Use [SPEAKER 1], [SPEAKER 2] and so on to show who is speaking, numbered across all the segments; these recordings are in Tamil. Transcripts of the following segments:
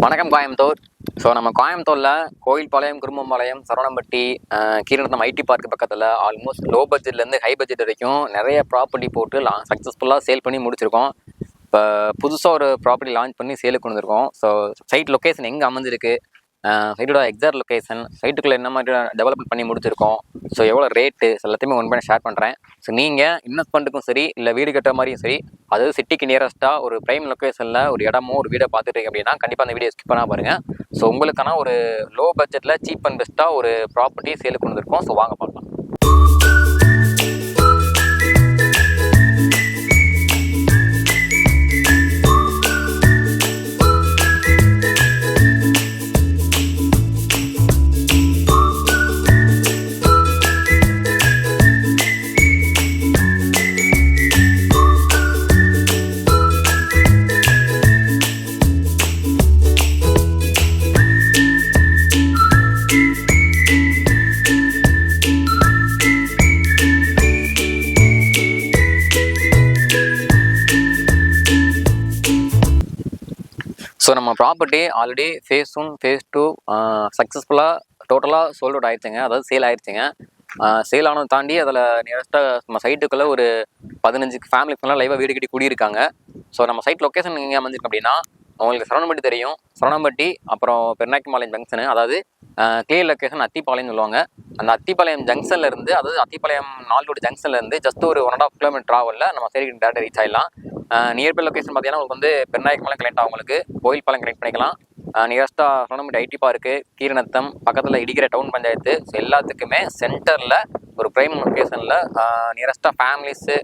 [SPEAKER 1] வணக்கம் கோயம்புத்தூர். ஸோ நம்ம கோயம்புத்தூரில் கோயில்பாளையம், குரும்பம்பாளையம், சரவணம்பட்டி, கீரநத்தம் ஐடி பார்க் பக்கத்தில் ஆல்மோஸ்ட் லோ பட்ஜெட்லேருந்து ஹை பட்ஜெட் வரைக்கும் நிறைய ப்ராப்பர்ட்டி போட்டு சக்ஸஸ்ஃபுல்லாக சேல் பண்ணி முடிச்சிருக்கோம். இப்போ புதுசாக ஒரு ப்ராப்பர்ட்டி லான்ச் பண்ணி சேலுக்கு வந்துருக்கோம். ஸோ சைட் லொக்கேஷன் எங்கே அமைஞ்சிருக்கு, சைட்டோட எக்ஸாக்ட் லொக்கேஷன், சைட்டுக்குள்ளே என்ன மாதிரி டெவலப்மெண்ட் பண்ணி முடிச்சிருக்கோம், ஸோ எவ்வளோ ரேட்டு எல்லாத்தையுமே ஒன் பண்ணி ஷேர் பண்ணுறேன். ஸோ நீங்கள் இன்வெஸ்ட்மெண்ட்டுக்கும் சரி இல்லை வீடு கட்டுற மாதிரியும் சரி, அதாவது சிட்டிக்கு நியரஸ்ட்டாக ஒரு ப்ரைம் லொக்கேஷனில் ஒரு இடமோ ஒரு வீடை பார்த்துட்டு அப்படின்னா கண்டிப்பாக அந்த வீடியோ ஸ்கிப் பண்ணால் பாருங்கள். ஸோ உங்களுக்கான ஒரு லோ பட்ஜெட்டில் சீப் அண்ட் பெஸ்ட்டாக ஒரு ப்ராப்பர்ட்டி சேலுக்கு வந்துருக்கோம். ஸோ வாங்க பார்க்கலாம். ஸோ நம்ம ப்ராப்பர்ட்டி ஆல்ரெடி ஃபேஸ் 1 ஃபேஸ் 2 சக்ஸஸ்ஃபுல்லாக டோட்டலாக சோல்ட் அவுட் ஆயிடுச்சுங்க. அதாவது சேல் ஆயிடுச்சுங்க. சேல் ஆனதை தாண்டி அதில் நியரஸ்ட்டாக நம்ம சைட்டுக்குள்ளே ஒரு 15 ஃபேமிலிக்குலாம் லைவாக வீடு கட்டி குடியிருக்காங்க. ஸோ நம்ம சைட் லொக்கேஷன் எங்கே அமைஞ்சிருக்கு அப்படின்னா, உங்களுக்கு சரவணம்பட்டி தெரியும். சரவணம்பட்டி அப்புறம் பெருநாய்க்கும்பாளையம் ஜங்ஷனு, அதாவது கிளியர் லொக்கேஷன் அத்திப்பாளையம்னு சொல்லுவாங்க. அந்த அத்திப்பாளையம் ஜங்ஷன்லேருந்து, அதாவது அத்திப்பாளையம் நாலோட ஜங்ஷன்லேருந்து ஜஸ்ட் ஒரு 1.5 கிலோமீட்டர் ட்ராவலில் நம்ம சைடுக்கு டேரக்டாக ரீச் ஆகிடலாம். நியர்பை லொக்கேஷன் பார்த்தீங்கன்னா உங்களுக்கு வந்து பெருநாய்க்கும்பாளையம் கனெக்ட் ஆகும், உங்களுக்கு கோயில்பாளையம் கனெக்ட் பண்ணிக்கலாம். நியரஸ்ட்டாக சரவணம்பட்டி ஐடி பார்க்கு, கீரநத்தம் பக்கத்தில் இடிக்கிற டவுன் பஞ்சாயத்து, ஸோ எல்லாத்துக்குமே சென்டரில் ஒரு ப்ரைம் லொக்கேஷனில் நியரஸ்ட்டாக ஃபேமிலிஸு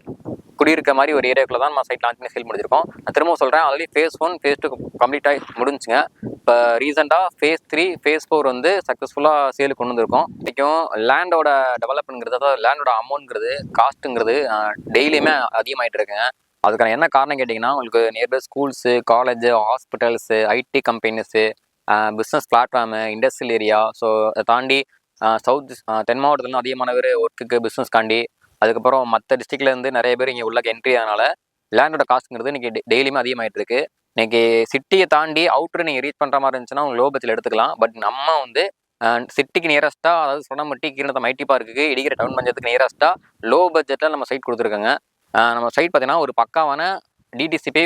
[SPEAKER 1] குடியிருக்க மாதிரி ஒரு ஏரியாக்குள்ள தான் நம்ம சைட் லான்ச் பண்ணி சேல் முடிச்சிருக்கோம். நான் திரும்ப சொல்கிறேன், ஆல்ரெடி ஃபேஸ் 1 ஃபேஸ் 2 கம்ப்ளீட்டாக முடிஞ்சுங்க. இப்போ ரீசெண்டாக ஃபேஸ் 3 ஃபேஸ் 4 வந்து சக்ஸஸ்ஃபுல்லாக சேலுக்கு கொண்டு வந்திருக்கோம். இன்றைக்கும் லேண்டோட டெவலப்மெண்ட்ங்கிறது, அதாவது லேண்டோட அமௌண்ட்ங்கிறது, காஸ்ட்டுங்கிறது டெய்லியுமே அதிகமாகிட்டு இருக்குங்க. அதுக்கான என்ன காரணம் கேட்டிங்கன்னா, உங்களுக்கு nearby schools, college, hospitals, IT companies, business platform, industrial area, so அதை தாண்டி சவுத் தென் மாவட்டத்துலேருந்து அதிகமான பேர் ஒர்க்குக்கு பிஸ்னஸ்காண்டி, அதுக்கப்புறம் மற்ற டிஸ்ட்ரிக்ட்லேருந்து நிறைய பேர் இங்கே உள்ள என்ட்ரி ஆனால லேண்டோட காஸ்ட்டுங்கிறது இன்றைக்கி டெய்லியுமே அதிகமாகிட்டு இருக்கு. இன்றைக்கி சிட்டியை தாண்டி அவுட்ரு நீங்கள் ரீச் பண்ணுற மாதிரி இருந்துச்சுன்னா உங்களுக்கு லோ பட்ஜெட்டில் எடுத்துக்கலாம். பட் நம்ம வந்து சிட்டிக்கு நியரஸ்ட்டாக, அதாவது சரவணம்பட்டி, கீரநத்தம் ஐடி பார்க்குக்கு, இடிக்கிற டவுன் பஞ்சாயத்துக்கு நியரஸ்ட்டாக லோ பட்ஜெட்டில் நம்ம சைட் கொடுத்துருக்கோங்க. நம்ம சைட் பார்த்தீங்கன்னா ஒரு பக்காவான டிடிசிபி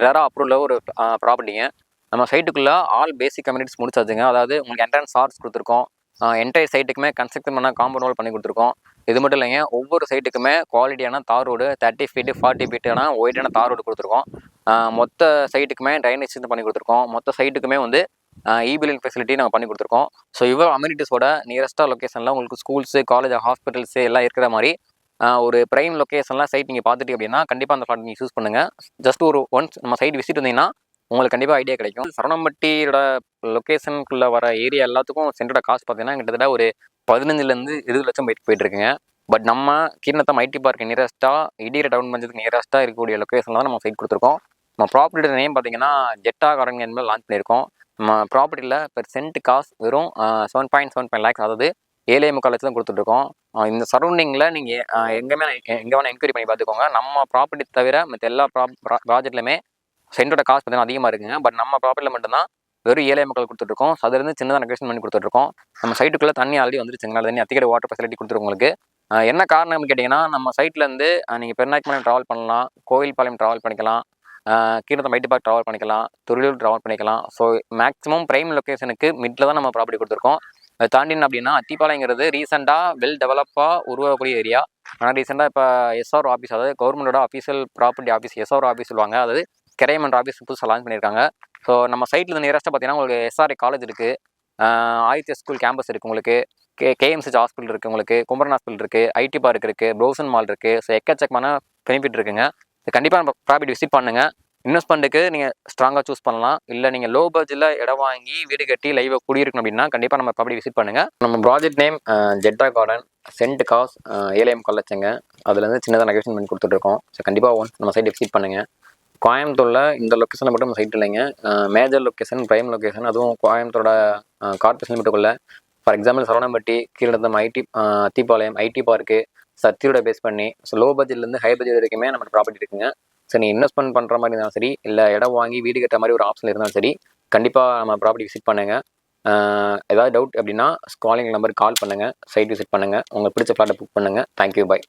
[SPEAKER 1] ரேராக அப்ரூவ்ல ஒரு ப்ராப்பர்ட்டிங்க. நம்ம சைட்டுக்குள்ளே ஆல் பேசிக் கம்யூனிட்டிஸ் முடிச்சாச்சுங்க. அதாவது உங்களுக்கு என்ட்ரன்ஸ் ஆர்ட்ஸ் கொடுத்துருக்கோம். என்டையர் சைட்டுக்குமே கன்ஸ்ட்ரக்ஷன் பண்ண காம்பவுண்ட் வால் பண்ணி கொடுத்துருக்கோம். இது மட்டும் இல்லைங்க, ஒவ்வொரு சைட்டுக்குமே குவாலிட்டியான தார் ரோடு 30 ஃபீட்டு 40 ஃபீட்டான ஒயிட்டான தார் ரோடு கொடுத்துருக்கோம். மொத்த சைட்டுக்குமே ட்ரைனேஜ் பண்ணி கொடுத்துருக்கோம். மொத்த சைட்டுக்குமே வந்து இபில்லிங் ஃபெசிலிட்டி நாங்கள் பண்ணி கொடுத்துருக்கோம். ஸோ இவ்வளோ அம்யூனிட்டிஸோட நியரஸ்ட்டாக லொக்கேஷனில் உங்களுக்கு ஸ்கூல்ஸு, காலேஜ், ஹாஸ்பிட்டல்ஸு எல்லாம் இருக்கிற மாதிரி ஒரு ப்ரைம் லொக்கேஷன்லாம் சைட் நீங்கள் பார்த்துட்டு அப்படின்னா கண்டிப்பாக அந்த ஃப்ளாட் நீங்கள் யூஸ் பண்ணுங்கள். ஜஸ்ட் ஒரு ஒன்ஸ் நம்ம சைட் விசிட் வந்தீங்கன்னா உங்களுக்கு கண்டிப்பாக ஐடியா கிடைக்கும். சரவணம்பட்டியோட லொக்கேஷனுக்குள்ளே வர ஏரியா எல்லாத்துக்கும் சென்டரோட காஸ்ட் பார்த்தீங்கன்னா கிட்டத்தட்ட ஒரு 15 20 லட்சம் போயிட்டுருக்குங்க. பட் நம்ம கீரநத்தம் ஐடி பார்க் நியரஸ்ட்டாக, இடிக்கிற டவுன் பஞ்சத்துக்கு நியரஸ்ட்டாக இருக்கக்கூடிய லொக்கேஷனில் தான் நம்ம சைட் கொடுத்துருக்கோம். நம்ம ப்ராப்பர்ட்டியோட நேம் பார்த்தீங்கன்னா ஜெட்டா கார்டன் என்பது லான்ச் பண்ணியிருக்கோம். நம்ம ப்ராப்பர்ட்டியில் பெர் சென்ட் காஸ்ட் வெறும் 7.75 lakhs, அதாவது 7.25 லட்சம் தான் கொடுத்துட்ருக்கோம். இந்த சரௌண்டிங்கில் நீங்கள் எங்கே வேணால் என்கொயரி பண்ணி பார்த்துக்கோங்க. நம்ம ப்ராப்பர்ட்டி தவிர மற்ற எல்லா ப்ராஜெக்ட்லையுமே சென்டோட காஸ்ட் பார்த்தீங்கன்னா அதிகமாக இருக்குங்க. பட் நம்ம ப்ராப்பர்ட்டியில் மட்டும்தான் வெறும் 7.25 கொடுத்துட்ருக்கோம். ஸோ அதுலேருந்து சின்னதாக நெகோஷியேட் பண்ணி கொடுத்துட்ருக்கோம். நம்ம சைட்டுக்குள்ளே தண்ணி ஆல்ரெடி வந்துருச்சுங்களா, தண்ணி அத்திக்கடை வாட்டர் ஃபெசிலிட்டி கொடுத்துருக்கோம் உங்களுக்கு. என்ன காரணம் கேட்டிங்கன்னா, நம்ம சைட்லேருந்து நீங்கள் பெருநாய்க்கும்பாளையம் ட்ராவல் பண்ணலாம், கோயில்பாளையம் ட்ராவல் பண்ணிக்கலாம், கீரநத்தம் ஐடி பார்க் ட்ராவல் பண்ணிக்கலாம், துறையூர் ட்ராவல் பண்ணிக்கலாம். ஸோ மேக்ஸிமம் ப்ரைம் லொக்கேஷனுக்கு மிடில் தான் நம்ம ப்ராப்பர்ட்டி கொடுத்துருக்கோம். அதை தாண்டின அப்படின்னா அத்திப்பாளையங்கிறது ரீசெண்டாக வெல் டெவலப்பாக உருவாகக்கூடிய ஏரியா. ஆனால் ரீசெண்டாக இப்போ எஸ்ஆர் ஆஃபீஸ், அதாவது கவர்மெண்டோட official property office SR office சொல்லுவாங்க, அதாவது கிரைமண்ட் ஆஃபீஸ் புதுசாக லான்ச் பண்ணியிருக்காங்க. ஸோ நம்ம சைட்டில் நியரஸ்ட்டாக பார்த்தீங்கன்னா உங்களுக்கு எஸ்ஆர்ஐ காலேஜ் இருக்குது, ஆதித்ய ஸ்கூல் கேம்பஸ் இருக்குது, உங்களுக்கு கேஎம்சிஹெச் ஹாஸ்பிட்டல் இருக்குது, உங்களுக்கு குமரன் ஹாஸ்பிட்டல் இருக்குது, ஐடி பார்க் இருக்குது, ப்ரௌசன் மால் இருக்குது. ஸோ எக்கச்சக்கமான பெனிஃபிட் இருக்குங்க. இது கண்டிப்பாக நம்ம ப்ராப்பர்ட்டி விசிட் பண்ணுங்கள். இன்வெஸ்ட்மெண்ட்டுக்கு நீங்கள் ஸ்ட்ராங்காக சூஸ் பண்ணலாம். இல்லை நீங்கள் லோ பட்ஜெட்டில் இடம் வாங்கி வீடு கட்டி லைவாக குடியிருக்கணும் அப்படின்னா கண்டிப்பாக நம்ம ப்ராப்பர்ட்டி விசிட் பண்ணுங்கள். நம்ம project name Jetta Garden, cent cost 7.25 லட்சங்க. அதுலேருந்து சின்னதாக நெகோஷியேட் பண்ணி கொடுத்துட்ருக்கோம். ஸோ கண்டிப்பாக ஒன்ஸ் நம்ம சைட் விசிட் பண்ணுங்கள். கோயம்புத்தூரில் இந்த லொக்கேஷனில் மட்டும் நம்ம சைட் இல்லைங்க, மேஜர் லொக்கேஷன், ப்ரைம் லொக்கேஷன், அதுவும் கோயம்புத்தூரோட கார்பரேஷன் லிமிட்டுக்குள்ளே. For example Saravanampatti, Keeranatham Athipalayam IT park, சத்தியோட பேஸ் பண்ணி ஸோ லோ பட்ஜெட்லேருந்து ஹை பட்ஜெட் வரைக்குமே நம்ம ப்ராப்பர்ட்டி இருக்குங்க. ஸோ நீ இன்வெஸ்ட்மெண்ட் பண்ணுற மாதிரி இருந்தாலும் சரி, இல்லை இடம் வாங்கி வீடு கட்டுற மாதிரி ஒரு ஆப்ஷன் இருந்தாலும் சரி, கண்டிப்பாக நம்ம ப்ராப்பர்ட்டி விசிட் பண்ணுங்கள். ஏதாவது டவுட் அப்படின்னா ஸ்காலிங் நம்பருக்கு கால் பண்ணுங்கள், சைட் விசிட் பண்ணுங்கள், உங்களுக்கு பிடிச்ச ஃப்ளாட்டை புக் பண்ணுங்கள். Thank you, by.